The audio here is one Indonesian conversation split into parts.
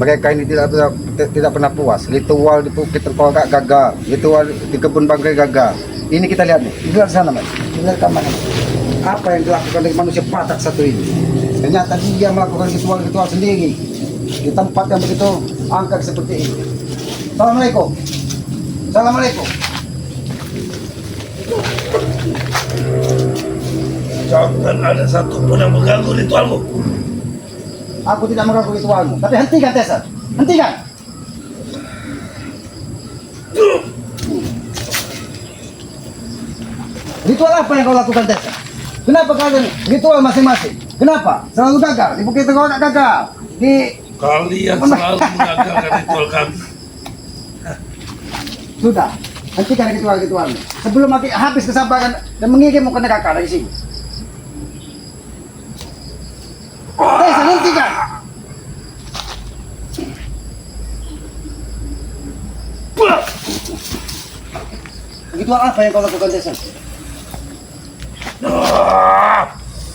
Mereka ini tidak pernah puas. Ritual di Bukit Tengkorak gagal, ritual di Kebun Bangkai gagal. Ini kita lihat nih, di sana mas, lihat mana? Apa yang dilakukan dari manusia Batak satu ini? Ternyata dia melakukan ritual-ritual sendiri di tempat yang begitu angker seperti ini. Assalamualaikum. Assalamualaikum. Jangan ada satu pun yang mengganggu ritualmu. Aku tidak mengganggu ritualmu, tapi hentikan Tessa, hentikan. Ritual apa yang kau lakukan Tessa? Kenapa kalian ritual masing-masing? Kenapa? Selalu gagal, di Bukit Tengkorak gagal. Kalian selalu mengagalkan ritual kami. Sudah, hentikan ritual-ritualmu. Sebelum habis kesabaran dan mengirimmu ke neraka dari sini. Tessa, hentikan. Ritual apa yang kau lakukan Tessa?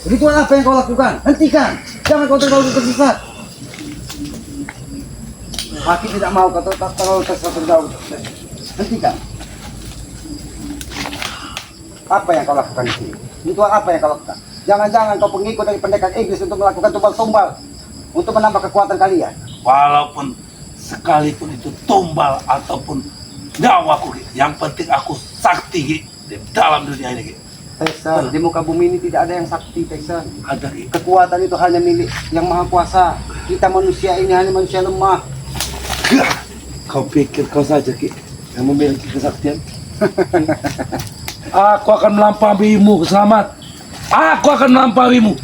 Ritual apa yang kau lakukan? Hentikan. Jangan kau terlalu tersesat. Aki tidak mau kau terlalu tersesat terjauh. Hentikan. Apa yang kau lakukan di sini? Ritual apa yang kau lakukan? Jangan-jangan kau pengikut dari pendekar iblis untuk melakukan tumbal-tumbal untuk menambah kekuatan kalian. Walaupun sekalipun itu tumbal ataupun nyawaku, yang penting aku sakti di dalam dunia ini. Tessa, di muka bumi ini tidak ada yang sakti, Tessa. Ada Kekuatan itu hanya milik yang maha kuasa. Kita manusia ini hanya manusia lemah. Kau pikir kau saja Ki yang memiliki kesaktian? Aku akan melampauimu, selamat. Aku akan melampauimu.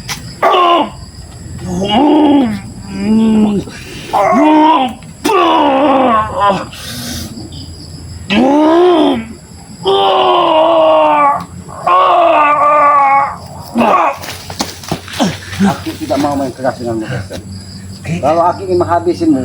Aku tidak mau main keras denganmu, Tessa. Kalau aku ingin menghabisimu,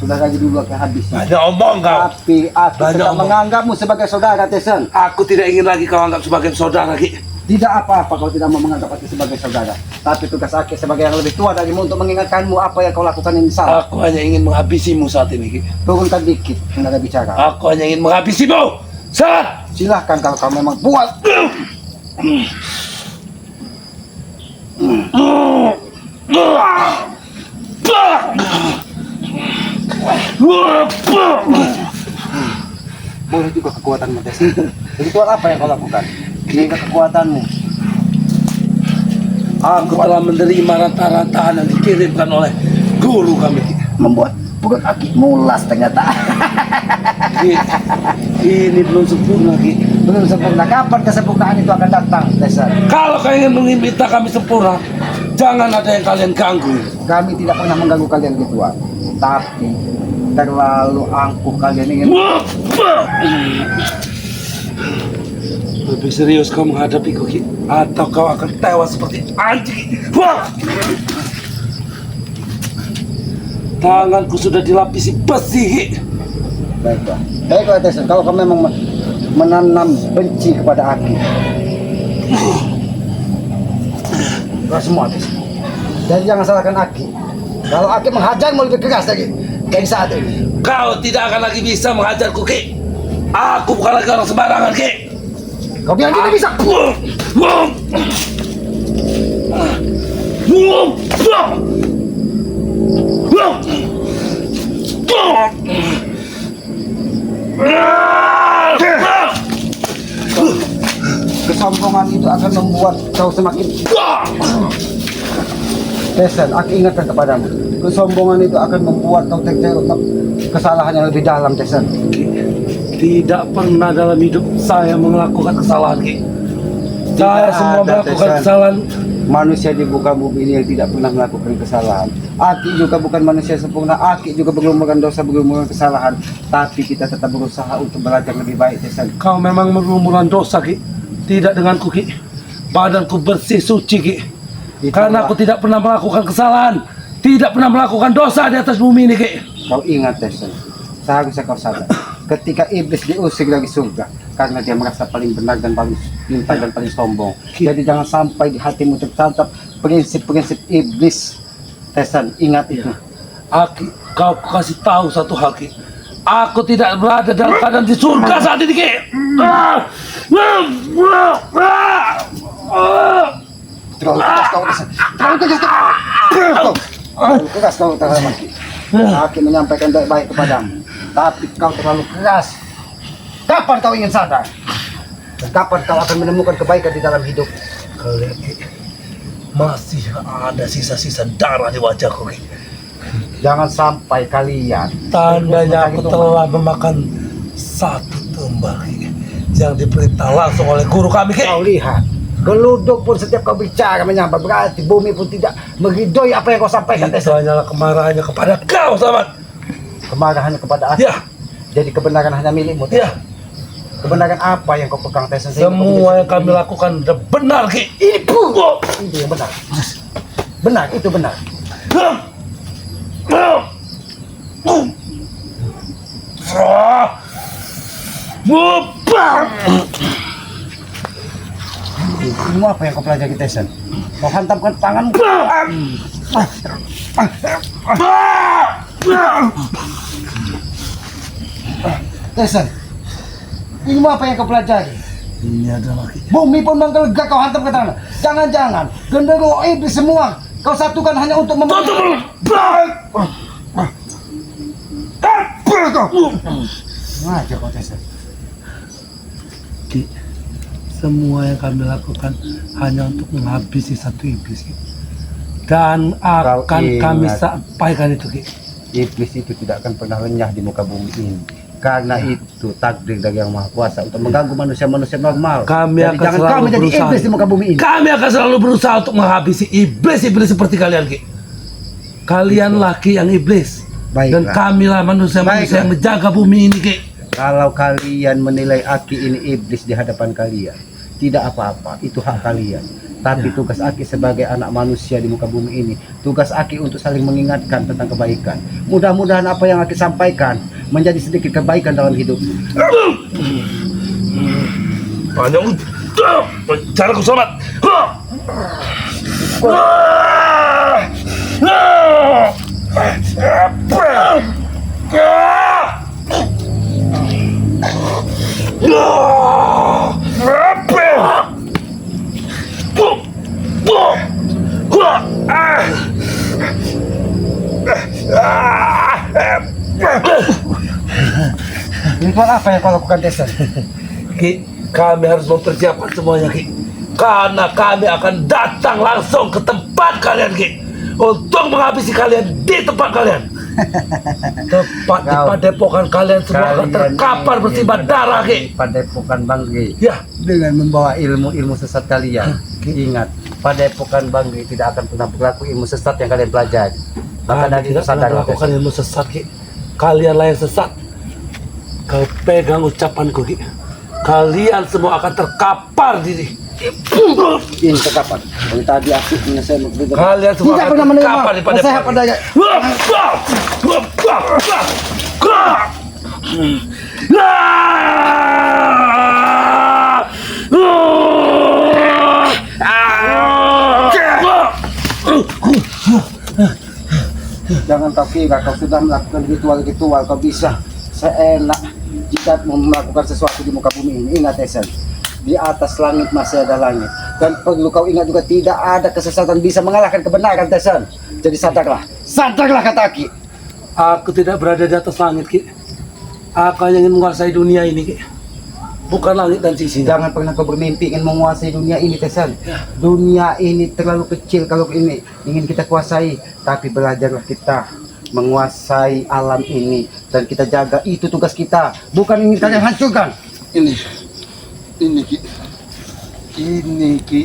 sudah lagi dulu aku habisi. Banyak omong kau. Tapi aku tidak menganggapmu sebagai saudara, Tessa. Aku tidak ingin lagi kau anggap sebagai saudara Ki. Tidak apa-apa kau tidak mau menganggap aku sebagai saudara. Tapi tugas aku sebagai yang lebih tua darimu untuk mengingatkanmu apa yang kau lakukan ini salah. Aku hanya ingin menghabisimu saat ini Ki. Turunkan dikit, hendak bicara. Aku hanya ingin menghabisimu. Saat. Silahkan kalau kau memang buat. Boleh juga kekuatanmu, Tessa. Ritual apa yang kau lakukan? Sehingga kekuatanmu. Aku telah menerima rata-rataan yang dikirimkan oleh guru kami Ki. Membuat perut aki mulas ternyata. Ki, ini belum sempurna Ki. Belum sempurna. Kapan kesempurnaan itu akan datang, Tessa? Kalau kalian ingin minta kami sempurna, jangan ada yang kalian ganggu. Kami tidak pernah mengganggu kalian ritual. Tapi terlalu angkuh kalian ingin. Lebih serius kau menghadapiku Ki, atau kau akan tewas seperti anjing. Wah! Tanganku sudah dilapisi besi Ki. Baiklah. Baiklah Tessa, kalau kau memang menanam benci kepada Aki. Kau semua Tessa. Dan jangan salahkan Aki. Kalau Aki menghajarmu lebih keras lagi dari saat ini. Kau tidak akan lagi bisa menghajarku Ki. Aku bukan lagi orang sembarangan Ki. Kau bilang tidak bisa. Kesombongan itu akan membuat kau semakin. Tessa, aku ingatkan kepadamu. Kesombongan itu akan membuat kau terjerumus kesalahan yang lebih dalam, Tessa. Tidak pernah dalam hidup saya melakukan kesalahan Ki. Saya semua melakukan kesalahan. Manusia di muka bumi ini yang tidak pernah melakukan kesalahan. Aki juga bukan manusia sempurna. Aki juga bergumulkan dosa, bergumulkan kesalahan. Tapi kita tetap berusaha untuk belajar lebih baik, Tessa. Kau memang bergumulan dosa Ki. Tidak denganku Ki. Badanku bersih suci Ki. Karena aku tidak pernah melakukan kesalahan. Tidak pernah melakukan dosa di atas bumi ini Ki. Kau ingat, Tessa. Seharusnya kau sadar. Ketika iblis diusir dari surga karena dia merasa paling benar dan paling pintar dan paling sombong. Jadi jangan sampai di hatimu tertanam prinsip-prinsip iblis. Tessa, ingat itu. Aki, kau kasih tahu satu hal, Ki. Aku tidak berada dalam keadaan di surga saat ini, Ki. Terlalu keras kau Tesan. Terlalu keras kau. Terlalu keras kau terhadap Aki. Aki menyampaikan baik-baik kepadamu, tapi kau terlalu keras. Kapan kau ingin sadar? Dan kapan kau akan menemukan kebaikan di dalam hidup? Kalian, Ki, masih ada sisa-sisa darah di wajahku, Ki. Jangan sampai kalian Tandanya aku telah memakan satu tumbal, Ki, yang diperintah langsung oleh guru kami, Ki. kau lihat. Geluduk pun setiap kau bicara menyambar, berarti bumi pun tidak meridoi apa yang kau sampaikan. Itu hanyalah kemarahannya kepada kau, Samad. Kemarahannya kepada aku. Ya, Jadi kebenaran hanya milikmu. ya. Kebenaran apa yang kau pegang Tesan? Semua yang kami lakukan sudah benar, Ki. Ini itu yang benar. Benar, itu benar. Semua apa yang kau pelajari Tesan? Kau hantamkan tanganmu. Tesan, ini apa yang kau pelajari? Ini adalah, Ki. Bumi pun menggelegak kau hantam ke tangan. Jangan-jangan genderuwo iblis semua kau satukan hanya untuk Ngajar kau Tesan. Ki, semua yang kami lakukan hanya untuk menghabisi satu iblis, Ki. Dan akan kami ingat. sampaikan itu, Ki. Iblis itu tidak akan pernah lenyah di muka bumi ini. Karena itu takdir dari Yang Maha Kuasa untuk mengganggu manusia-manusia normal. Kami Jadi akan jangan selalu kau menjadi berusaha. iblis di muka bumi ini. Kami akan selalu berusaha untuk menghabisi iblis-iblis seperti kalian, Ki. Kalian laki yang iblis. Dan Baiklah. kamilah manusia-manusia yang menjaga bumi ini, Ki. Kalau kalian menilai Aki ini iblis di hadapan kalian, tidak apa-apa, itu hak kalian. Tapi tugas Aki sebagai anak manusia di muka bumi ini, tugas Aki untuk saling mengingatkan tentang kebaikan. Mudah-mudahan apa yang Aki sampaikan menjadi sedikit kebaikan dalam hidup. Panjang caraku selamat. Ritual apa yang kau lakukan Tesan? Ki, kami harus mempersiapkan semuanya, Ki. Karena kami akan datang langsung ke tempat kalian, Ki, untuk menghabisi kalian di tempat kalian. Tepat di padepokan kalian semua akan terkapar bersibah darah, Ki. Padepokan Banggi. Ya, Dengan membawa ilmu-ilmu sesat kalian. Ingat, padepokan Banggi tidak akan pernah berlaku ilmu sesat yang kalian pelajari. Maka kami dari itu tidak pernah sadar melakukan ilmu sesat, Ki. Kalianlah yang sesat. Kau pegang ucapanku, Ki. Kalian semua akan terkapar di ini terkapan. Kalau tadi aku menyelesaikan kalian semua tidak akan pernah menerima terkapar di nasihat padepokan. pada jangan kau kira kau sudah melakukan ritual-ritual kau bisa seenak jika mau melakukan sesuatu di muka bumi ini. Ingat Tesan, di atas langit masih ada langit, dan perlu kau ingat juga tidak ada kesesatan bisa mengalahkan kebenaran Tesan. Jadi sadarlah kata Aki. Aku tidak berada di atas langit, Ki. Aku hanya ingin menguasai dunia ini, Ki. Bukan langit dan sisinya. Jangan pernah kau bermimpi ingin menguasai dunia ini Tesan. Dunia ini terlalu kecil kalau ini ingin kita kuasai. Tapi belajarlah kita menguasai alam ini dan kita jaga, itu tugas kita. Bukan ingin kalian hancurkan. Ini Ki. Ini Ki.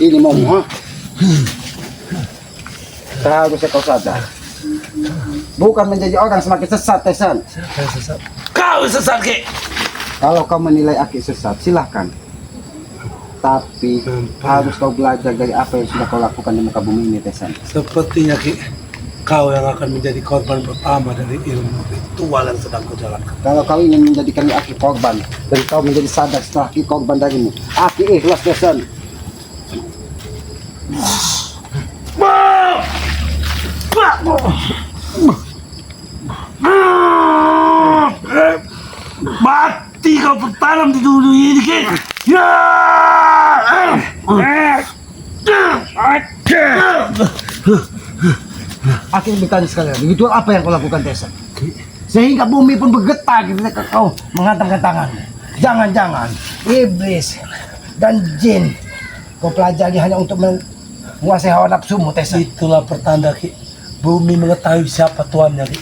Ini mau ha? Seharusnya kau sadar. Bukan menjadi orang semakin sesat Tesan. Saya sesat. Kau sesat, Ki. Kalau kau menilai Aki sesat, silahkan. Tapi harus kau belajar dari apa yang sudah kau lakukan di muka bumi ini Tesan. Sepertinya, Ki, kau yang akan menjadi korban pertama dari ilmu ritual yang sedang kau jalankan. Kalau kau ingin menjadikan Aki korban dan kau menjadi sadar setelah Aki korban darimu, Aki ikhlas Tesan. Mati kau bertanam di dulu ini, Ki. Ya! Aku bertanya sekalian, begitu apa yang kau lakukan Tessa? Sehingga bumi pun bergetar ketika kau menghantamkan tanganmu. Jangan-jangan iblis dan jin kau pelajari hanya untuk menguasai hawa nafsumu Tessa. Itulah pertanda, Ki. Bumi mengetahui siapa tuannya, Ki.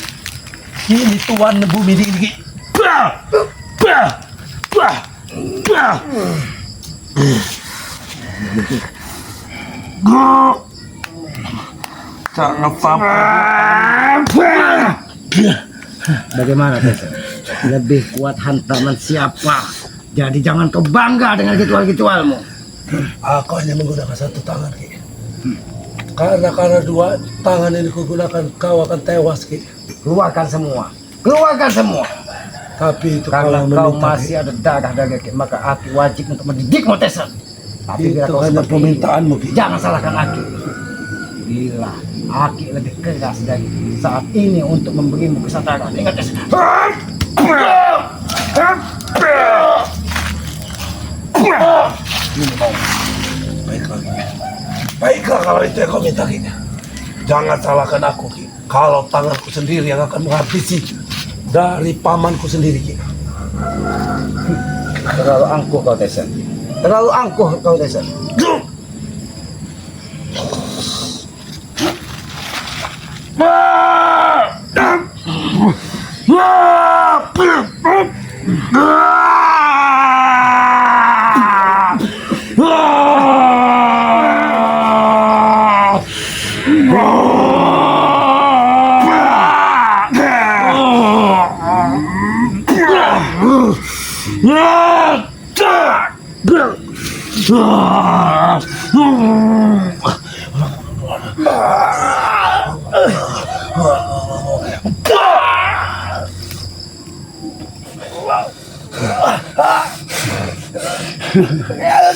Ini tuan bumi ini, Ki. Bah! Bah! Bah! Bah! Jangan sampai. Bagaimana Tessa? Lebih kuat hantaman siapa? Jadi jangan kau bangga dengan ritual-ritualmu. Aku hanya menggunakan satu tangan, Ki. Karena dua tangan ini kugunakan, kau akan tewas, Ki. Keluarkan semua. Keluarkan semua. Tapi itu Karena kalau kau meminta, masih ada darah-darah Ki, maka Aki wajib untuk mendidikmu Tessa. Tapi bila itu kau hanya seperti permintaanmu, ini, Ki. jangan salahkan Aki. Bila Aki lebih keras dari saat ini untuk memberimu kesadaran. Ingat Tessa. Baiklah, Ki. Baiklah kalau itu yang kau minta, Ki. Jangan salahkan aku, Ki. Kalau tanganku sendiri yang akan menghabisi dari pamanku sendiri, Ki. Terlalu angkuh kau Tessa. Terlalu angkuh kau Tessa.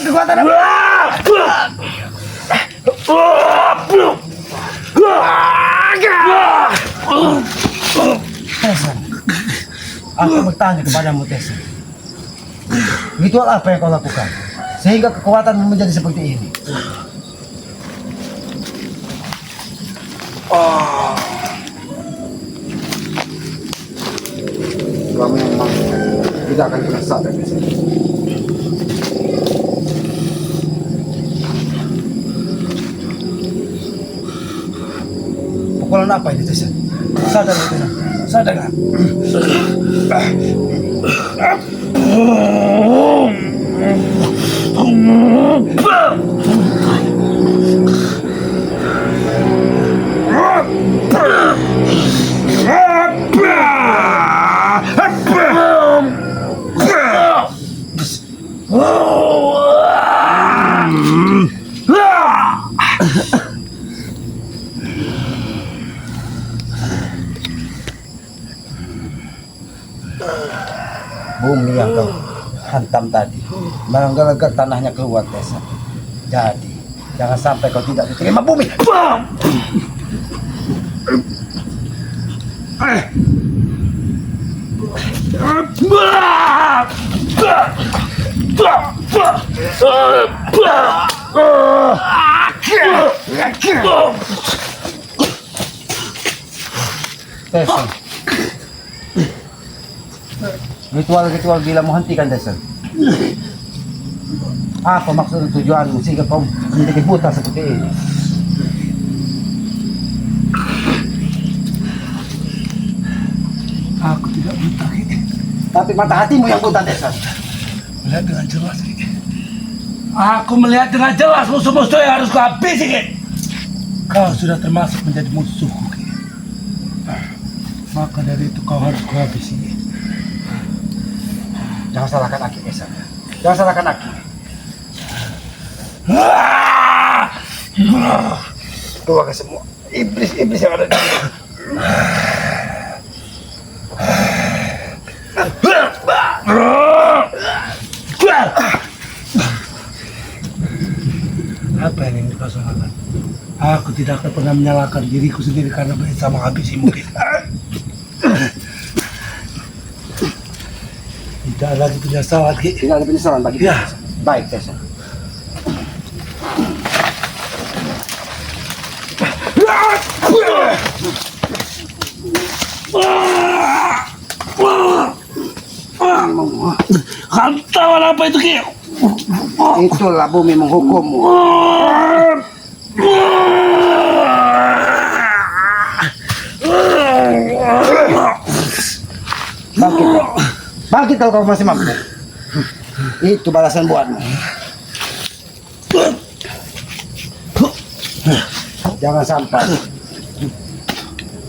Kekuatan Tessa, aku bertanya kepadamu Tessa. Ritual apa yang kau lakukan sehingga kekuatanmu menjadi seperti ini? Kamu memang tidak akan pernah sadar Tessa. Pukulan apa ini Tessa? Sadar Tessa. Sadar nggak? Bumi yang kau hantam tadi menggelegak tanahnya keluar Tessa. Jadi jangan sampai kau tidak diterima bumi. Tessa, ritual-ritual bila menghentikan Tessa. Apa maksud dan tujuanmu sehingga kau menjadi buta seperti ini? Aku tidak buta, Ki. Tapi mata hatimu yang buta Tessa. Melihat dengan jelas, Ki. Aku melihat dengan jelas musuh-musuh yang harus kuhabisi, Ki. Kau sudah termasuk menjadi musuhku, Ki. Maka dari itu kau harus kuhabisi, Ki. Jangan salahkan Aki Tessa. Jangan salahkan Aki. Keluarga semua iblis-iblis yang ada di sini. Apa yang ingin kau salahkan? Aku tidak akan pernah menyalahkan diriku sendiri karena bisa menghabisimu. Tidak lagi penyesalan, Ki. Tidak ada penyesalan bagi Ya. kita. Baik, Tesan. Hantawan apa itu, Ki? Itulah bumi menghukummu. Bangkit. Bangkit kalau kau masih mampu. Itu balasan buatmu. Jangan sampai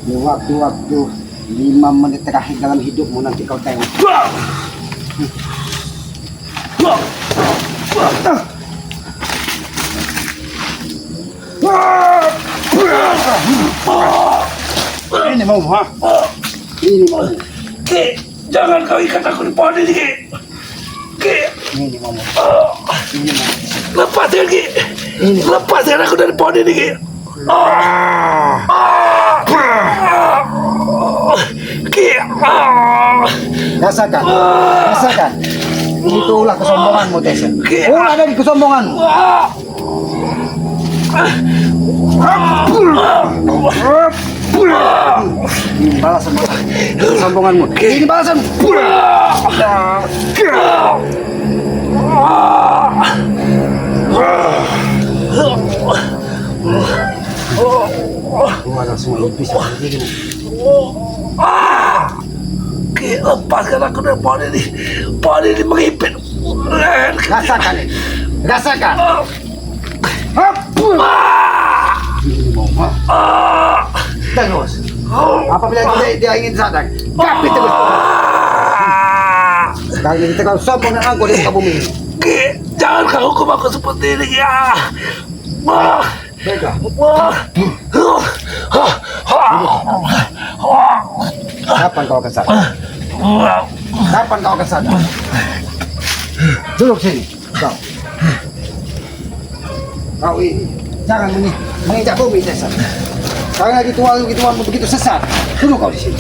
di waktu-waktu 5 menit terakhir dalam hidupmu nanti kau tengok. Ini mau, ha? Ini mau. Ki, jangan kau ikat aku di pohon ini, Ki. Ki, Ini mau. Ini mau. lepaskan, Ki. Ini. Lepaskan aku dari pohon ini, Ki. Ki, Rasakan. Rasakan. Itulah kesombonganmu, Tesen. Ki. Ulah dari kesombonganmu. Ini balasan kesombonganmu. Ini balasan. Keluarlah semua iblis yang ada dirimu. Ki, lepaskan aku dari pohon ini. Pohon ini menghipit. Rasakan ini. Rasakan. Ini mau, ha? Terus. Apabila dia ingin sadar, kapit terus. Kali ini kau sombong dan angkuh di muka bumi ini. Ki, jangan kau hukum aku seperti ini, ya. Baiklah. Kapan kau akan sadar? Kapan kau akan sadar? Duduk sini, kau. Kau ini jangan menginjak bumi, Tesen. Karena ritual begitu sesat. Duduk kau di sini.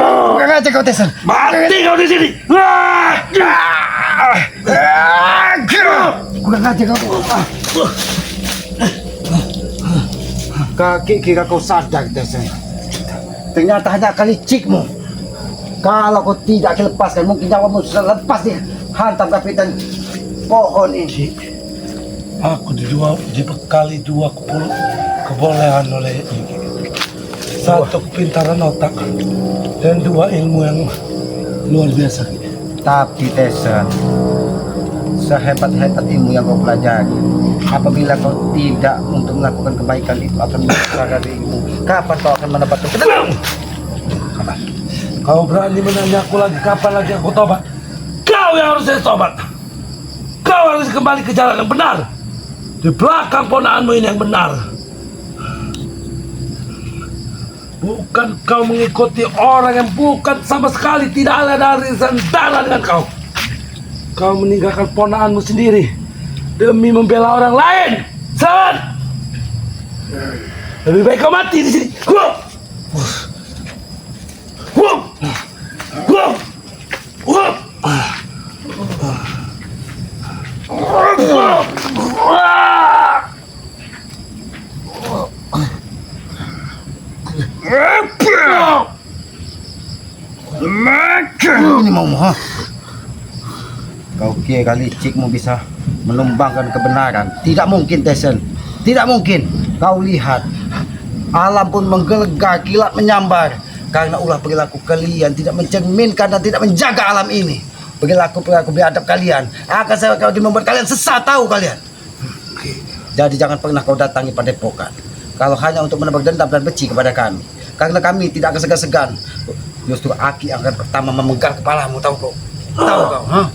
Kurang aja kau, Tesen. Mati kau di sini. Kurang aja kau. Kaki kira kau sadar, Tesen. Ternyata hanya kali cikmu. Kalau kau tidak dilepaskan, mungkin nyawamu sudah lepas nih. Hantam kapitan pohon ini. Aku dibekali 2 kebolehan oleh ini. 1 kepintaran otak dan 2 ilmu yang luar biasa. Tapi Tesen, sehebat-hebat ilmu yang kau pelajari, apabila kau tidak untuk melakukan kebaikan itu akan menyusahkan dirimu. Kapan kau akan mendapatkan ketenangan? Kau berani menanya aku lagi kapan lagi aku tobat? Kau yang harus saya tobat. Kau harus kembali ke jalan yang benar. Di belakang ponaanmu ini yang benar. Bukan kau mengikuti orang yang bukan sama sekali tidak ada dari sendana dengan kau. Kau meninggalkan ponaanmu sendiri demi membela orang lain. San! Lebih baik kau mati di sini. Ini mau, ha? Kau kira licikmu bisa menumbangkan kebenaran? Tidak mungkin, Tesen. Tidak mungkin. Kau lihat, alam pun menggelegar, kilat menyambar. Karena ulah perilaku kalian tidak mencerminkan dan tidak menjaga alam ini. Perilaku biadab kalian akan saya membuat kalian sesat, tahu kalian. Jadi jangan pernah kau datangi padepokan kalau hanya untuk menebak dendam dan benci kepada kami. Karena kami tidak akan segan-segan. Justru Aki akan pertama memegang kepalamu, tahu kau? Tahu kau, ha?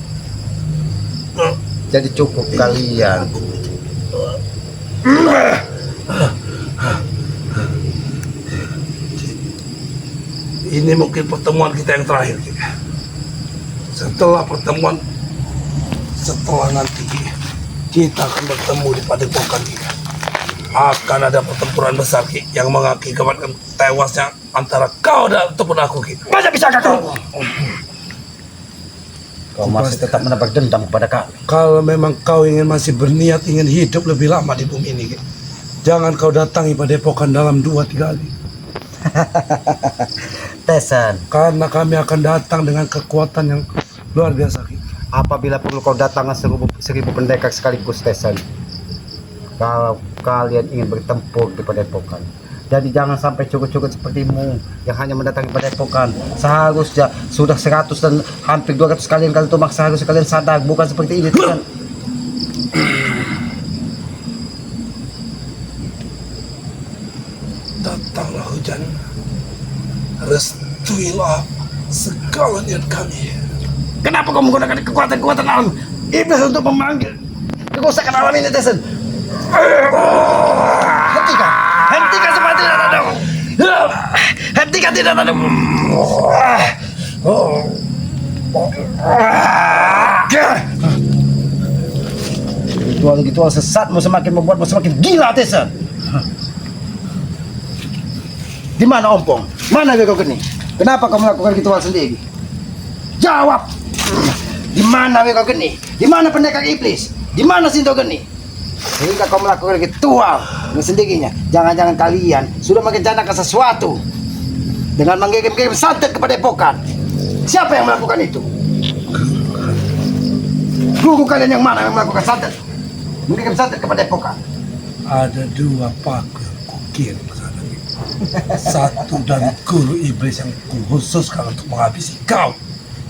Jadi cukup kalian. Ini mungkin pertemuan kita yang terakhir, Ki. Setelah pertemuan, setelah nanti kita akan bertemu di Padepokan, Ki. Akan ada pertempuran besar, Ki, yang mengakibatkan tewasnya antara kau dan ataupun aku, Ki. Masa bisa kau? Kau masih tetap menapak dendam kepada kami. Kalau memang kau ingin masih berniat ingin hidup lebih lama di bumi ini, Ki, jangan kau datangi Padepokan dalam 2-3 hari. Tesan, Karena kami akan datang dengan kekuatan yang luar biasa, Ki. apabila perlu kau datang 1000 pendekar sekaligus, Tesan. Kalau kalian ingin bertempur di Padepokan. Jadi jangan sampai cukup-cukup sepertimu yang hanya mendatangi Padepokan. Seharusnya sudah 100 dan hampir 200 kalian itu maksa, harus kalian sadar, bukan seperti ini, Tesan. Datanglah hujan, restuilah segala niat kami. Kenapa kau menggunakan kekuatan-kekuatan alam iblis untuk memanggil kerusakan alam ini, Tesan? Hentikan! Hentikan semua tidak ada! Hentikan tidak ada! Ritual-ritual sesatmu semakin membuatmu semakin gila, Tesan. Di mana Ompong? Mana kau geni? Kenapa kau melakukan ritual sendiri? Jawab! Di mana kau geni? Di mana pendekar iblis? Di mana Sinto Geni? Sehingga kau melakukan ritual dengan sendirinya. Jangan-jangan kalian sudah merencanakan sesuatu dengan mengirim-kirim santet kepada Padepokan. Siapa yang melakukan itu? Guru kalian yang mana yang melakukan santet? Mengirim santet kepada Padepokan. Ada 2 paku yang kukirim ke sana, Ki. Satu dari guru iblis yang khususkan untuk menghabisi kau.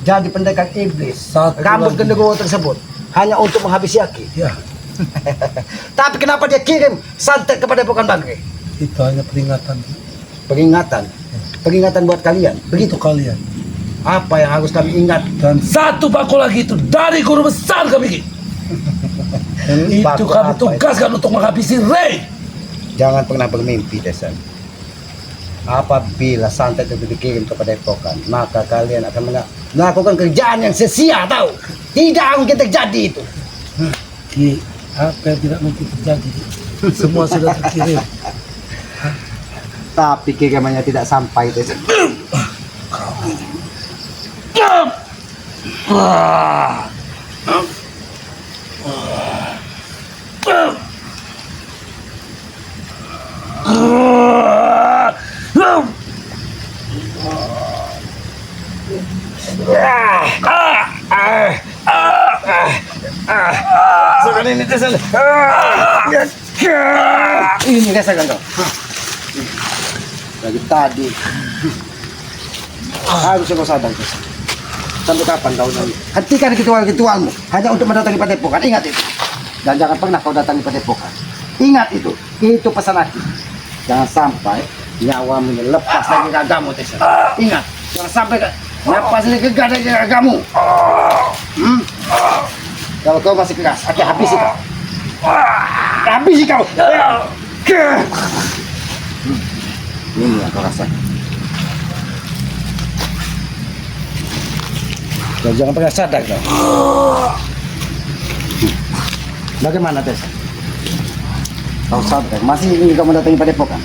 Jadi pendekar iblis, Satu rambut lagi. genderuwo tersebut hanya untuk menghabisi Aki. Ya, Tapi kenapa dia kirim santet kepada Padepokan Bangke? itu hanya peringatan. Ki. Peringatan. Peringatan buat kalian. Begitu Begitu. kalian. Apa yang harus kami ingat? Dan 1 paku lagi itu dari guru besar kami, Ki. Dan itu Paku kami apa tugaskan untuk menghabisi Ray. Jangan pernah bermimpi, Desan. Apabila santet itu dikirim kepada Padepokan, maka kalian akan melakukan kerjaan yang sia-sia, tahu? Tidak mungkin terjadi itu. Ki, apa yang tidak mungkin terjadi? Semua sudah terkirim. Tapi kirimannya tidak sampai, Desan. Sekarang ini, Desan. Ini rasakan kau. Dari tadi harus kau sadar, Desan. Sampai kapan kau nanti? Hentikan ritual-ritualmu hanya untuk mendatangi Padepokan. Ingat itu. Dan jangan pernah kau datangi Padepokan. Ingat itu. Itu pesan aku. Jangan sampai nyawamu ini lepas dari ragamu, Desan. Ingat. Jangan sampai lepas dari ragamu. Kalau kau masih keras, aku habisi kau. Habisi kau. Ini yang kau rasakan. Dan jangan pernah sadar kau. Bagaimana, Tes? Kau sadar, masih ingin kau mendatangi Padepokan?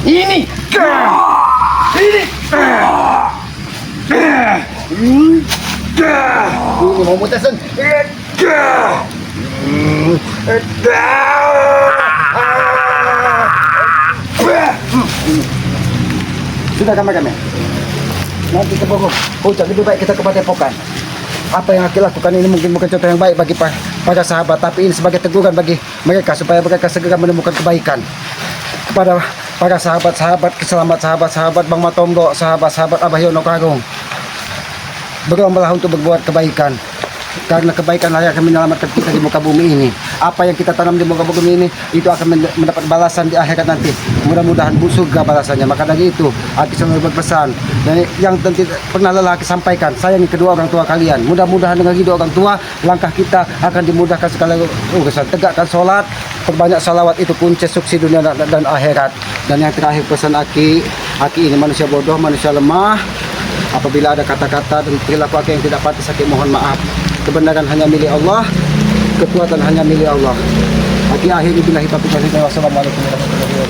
Ini! Ini! Ini mau mutesan. Sudah kami. Nanti ke Bogor. Hujan lebih baik kita ke Padepokan. Apa yang aku lakukan ini mungkin bukan contoh yang baik bagi para sahabat, tapi ini sebagai teguran bagi mereka supaya mereka segera menemukan kebaikan. Kepada para sahabat-sahabat, keselamat sahabat-sahabat Bang Matombo, sahabat-sahabat Abah Yono Karung, berlombalah untuk berbuat kebaikan. karena kebaikan lah yang akan menyelamatkan kita di muka bumi ini. Apa yang kita tanam di muka bumi ini itu akan mendapat balasan di akhirat nanti. Mudah-mudahan surga balasannya. Maka dari itu Aki selalu berpesan, dan yang nanti pernah lelah Aki sampaikan, sayangi kedua orang tua kalian. Mudah-mudahan dengan ridho orang tua, langkah kita akan dimudahkan segala urusan. Tegakkan sholat, perbanyak salawat, itu kunci sukses dunia dan akhirat. Dan yang terakhir pesan Aki ini manusia bodoh, manusia lemah. Apabila ada kata-kata dan perilaku Aki yang tidak pantas, Aki mohon maaf. Kebenaran hanya milik Allah, kekuatan hanya milik Allah. Aki akhiri billahi taufiq wal hidayah. Wassalamualaikum warahmatullahi wabarakatuh.